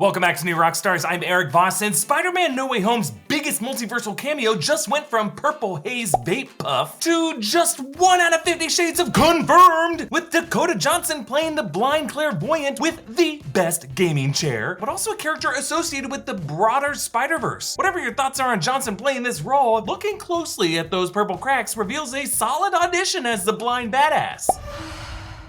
Welcome back to New Rockstars. I'm Erik Voss, and Spider-Man No Way Home's biggest multiversal cameo just went from Purple Haze Vape Puff to just 1 out of 50 shades of confirmed, with Dakota Johnson playing the blind clairvoyant with the best gaming chair, but also a character associated with the broader Spiderverse. Whatever your thoughts are on Johnson playing this role, looking closely at those purple cracks reveals a solid audition as the blind badass.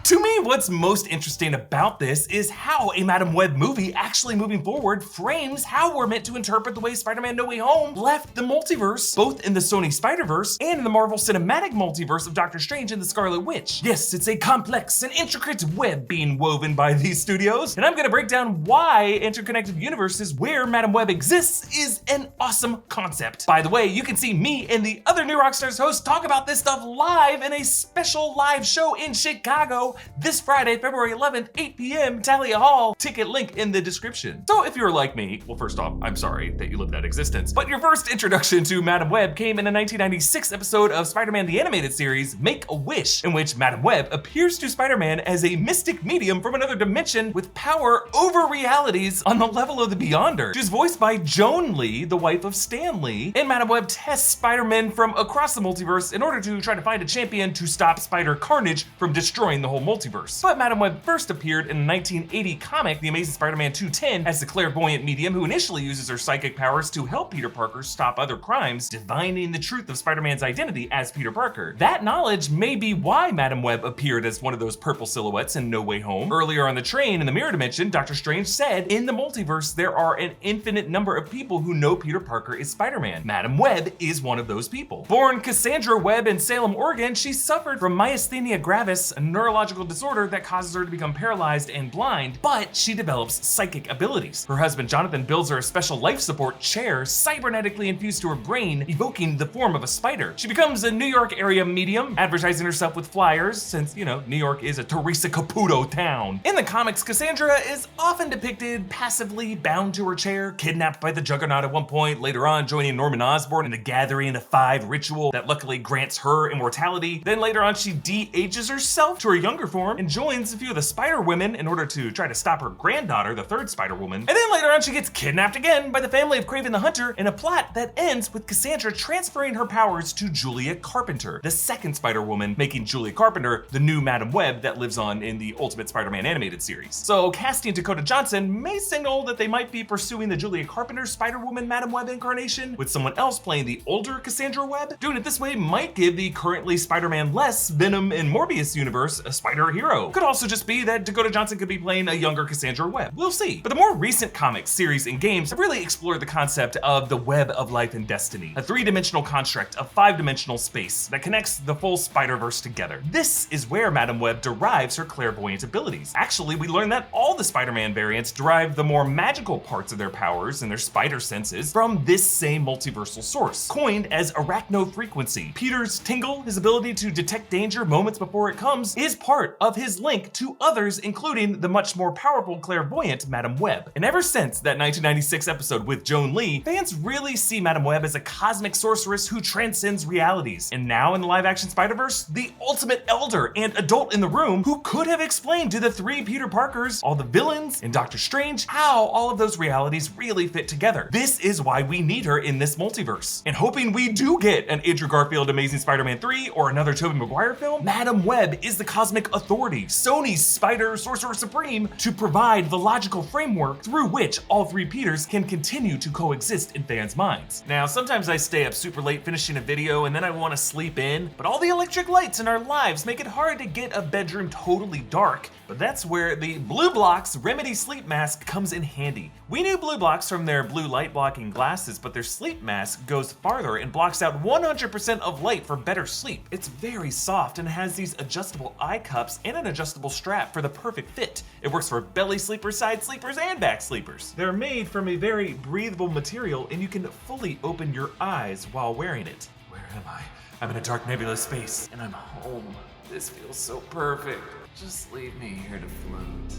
To me, what's most interesting about this is how a Madame Web movie actually moving forward frames how we're meant to interpret the way Spider-Man No Way Home left the multiverse, both in the Sony Spider-Verse and in the Marvel Cinematic Multiverse of Doctor Strange and the Scarlet Witch. Yes, it's a complex and intricate web being woven by these studios, and I'm gonna break down why interconnected universes where Madame Web exists is an awesome concept. By the way, you can see me and the other New Rockstars hosts talk about this stuff live in a special live show in Chicago this Friday, February 11th, 8 p.m., Talia Hall. Ticket link in the description. So if you're like me, well, first off, I'm sorry that you lived that existence, but your first introduction to Madame Web came in a 1996 episode of Spider-Man the Animated Series, Make-A-Wish, in which Madame Web appears to Spider-Man as a mystic medium from another dimension with power over realities on the level of the Beyonder. She's voiced by Joan Lee, the wife of Stan Lee, and Madame Web tests Spider-Man from across the multiverse in order to try to find a champion to stop Spider Carnage from destroying the whole multiverse. But Madame Web first appeared in the 1980 comic, The Amazing Spider-Man 210, as the clairvoyant medium who initially uses her psychic powers to help Peter Parker stop other crimes, divining the truth of Spider-Man's identity as Peter Parker. That knowledge may be why Madame Web appeared as one of those purple silhouettes in No Way Home. Earlier on the train in the mirror dimension, Doctor Strange said, in the multiverse, there are an infinite number of people who know Peter Parker is Spider-Man. Madame Web is one of those people. Born Cassandra Webb in Salem, Oregon, she suffered from myasthenia gravis, a neurological disorder that causes her to become paralyzed and blind, but she develops psychic abilities. Her husband Jonathan builds her a special life support chair cybernetically infused to her brain, evoking the form of a spider. She becomes a New York area medium, advertising herself with flyers, since, you know, New York is a Teresa Caputo town. In the comics, Cassandra is often depicted passively bound to her chair, kidnapped by the Juggernaut at one point, later on joining Norman Osborn in the Gathering of Five ritual that luckily grants her immortality. Then later on, she de-ages herself to her younger form and joins a few of the Spider Women in order to try to stop her granddaughter, the third Spider Woman. And then later on, she gets kidnapped again by the family of Kraven the Hunter in a plot that ends with Cassandra transferring her powers to Julia Carpenter, the second Spider Woman, making Julia Carpenter the new Madame Web that lives on in the Ultimate Spider-Man animated series. So casting Dakota Johnson may signal that they might be pursuing the Julia Carpenter Spider Woman Madame Web incarnation, with someone else playing the older Cassandra Webb. Doing it this way might give the currently Spider-Man-less Venom and Morbius universe a spider hero. Could also just be that Dakota Johnson could be playing a younger Cassandra Webb. We'll see. But the more recent comics, series, and games have really explored the concept of the web of life and destiny, a three-dimensional construct of five-dimensional space that connects the full Spider-Verse together. This is where Madame Web derives her clairvoyant abilities. Actually, we learned that all the Spider-Man variants derive the more magical parts of their powers and their spider senses from this same multiversal source, coined as arachnofrequency. Peter's tingle, his ability to detect danger moments before it comes, is part of his link to others, including the much more powerful clairvoyant Madame Web. And ever since that 1996 episode with Joan Lee, fans really see Madame Web as a cosmic sorceress who transcends realities. And now in the live-action Spider-Verse, the ultimate elder and adult in the room who could have explained to the three Peter Parkers, all the villains, and Doctor Strange, how all of those realities really fit together. This is why we need her in this multiverse. And hoping we do get an Andrew Garfield Amazing Spider-Man 3 or another Tobey Maguire film, Madame Web is the cosmic authority, Sony's Spider Sorcerer Supreme, to provide the logical framework through which all three Peters can continue to coexist in fans' minds. Now, sometimes I stay up super late finishing a video and then I want to sleep in, but all the electric lights in our lives make it hard to get a bedroom totally dark. But that's where the Blue Block's Remedy Sleep Mask comes in handy. We knew Blue Blocks from their blue light blocking glasses, but their sleep mask goes farther and blocks out 100% of light for better sleep. It's very soft and has these adjustable eye cups and an adjustable strap for the perfect fit. It works for belly sleepers, side sleepers, and back sleepers. They're made from a very breathable material and you can fully open your eyes while wearing it. Where am I? I'm in a dark nebulous space and I'm home. This feels so perfect. Just leave me here to float.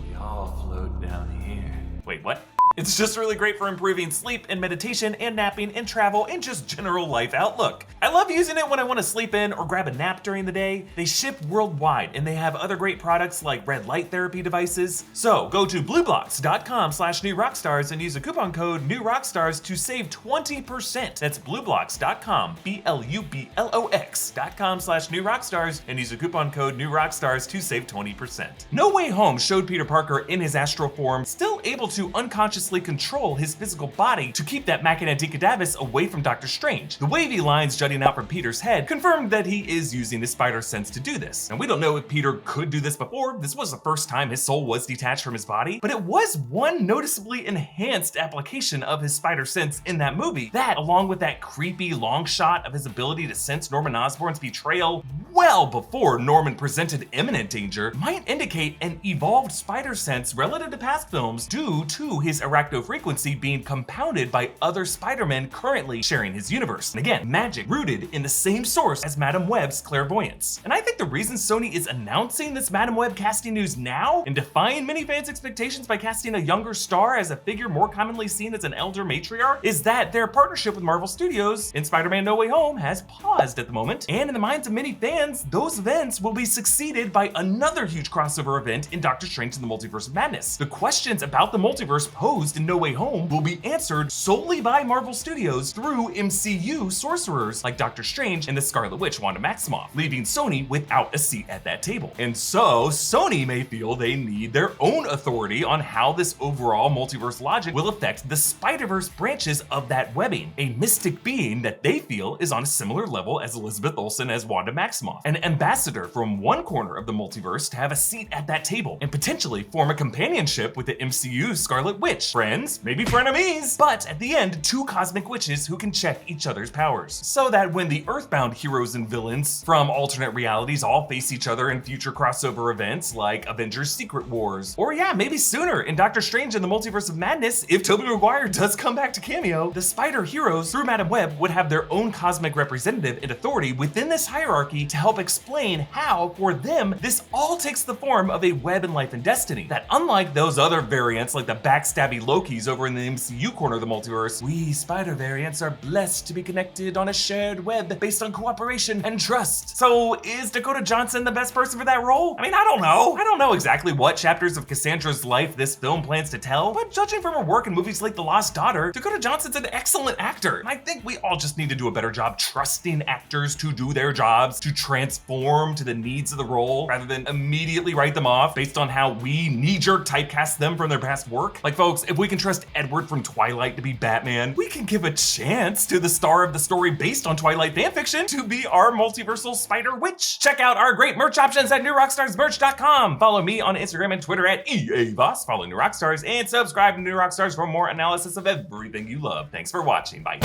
We all float down here. Wait, what? It's just really great for improving sleep and meditation and napping and travel and just general life outlook. I love using it when I want to sleep in or grab a nap during the day. They ship worldwide and they have other great products like red light therapy devices. So go to blueblocks.com/newrockstars and use the coupon code newrockstars to save 20%. That's blueblocks.com, BLUBLOX.com/newrockstars and use the coupon code newrockstars to save 20%. No Way Home showed Peter Parker in his astral form still able to unconsciously control his physical body to keep that Machina Decadavus away from Doctor Strange. The wavy lines jutting out from Peter's head confirmed that he is using the spider sense to do this. And we don't know if Peter could do this before. This was the first time his soul was detached from his body, but it was one noticeably enhanced application of his spider sense in that movie. That, along with that creepy long shot of his ability to sense Norman Osborn's betrayal well before Norman presented imminent danger, might indicate an evolved spider sense relative to past films due to his arachnofrequency being compounded by other Spider-Men currently sharing his universe. And again, magic rooted in the same source as Madame Web's clairvoyance. And I think the reason Sony is announcing this Madame Web casting news now and defying many fans' expectations by casting a younger star as a figure more commonly seen as an elder matriarch is that their partnership with Marvel Studios in Spider-Man No Way Home has paused at the moment. And in the minds of many fans, those events will be succeeded by another huge crossover event in Doctor Strange in the Multiverse of Madness. The questions about the multiverse posed in No Way Home will be answered solely by Marvel Studios through MCU sorcerers like Doctor Strange and the Scarlet Witch Wanda Maximoff, leaving Sony without a seat at that table. And so Sony may feel they need their own authority on how this overall multiverse logic will affect the Spider-Verse branches of that webbing, a mystic being that they feel is on a similar level as Elizabeth Olsen as Wanda Maximoff, an ambassador from one corner of the multiverse to have a seat at that table and potentially form a companionship with the MCU Scarlet Witch. Friends, maybe frenemies, but at the end, two cosmic witches who can check each other's powers. So that when the Earthbound heroes and villains from alternate realities all face each other in future crossover events like Avengers Secret Wars, or yeah, maybe sooner in Doctor Strange in the Multiverse of Madness, if Tobey Maguire does come back to Cameo, the Spider Heroes through Madame Web would have their own cosmic representative and authority within this hierarchy to help explain how, for them, this all takes the form of a web in life and destiny. That unlike those other variants like the backstabby Lokis over in the MCU corner of the multiverse, we Spider variants are blessed to be connected on a shared web based on cooperation and trust. So is Dakota Johnson the best person for that role? I mean, I don't know. I don't know exactly what chapters of Cassandra's life this film plans to tell, but judging from her work in movies like The Lost Daughter, Dakota Johnson's an excellent actor. And I think we all just need to do a better job trusting actors to do their jobs, to transform to the needs of the role, rather than immediately write them off based on how we knee-jerk typecast them from their past work. Like folks, if we can trust Edward from Twilight to be Batman, we can give a chance to the star of the story based on Twilight fanfiction to be our multiversal Spider Witch. Check out our great merch options at newrockstarsmerch.com. Follow me on Instagram and Twitter at EA Voss. Follow New Rockstars and subscribe to New Rockstars for more analysis of everything you love. Thanks for watching. Bye.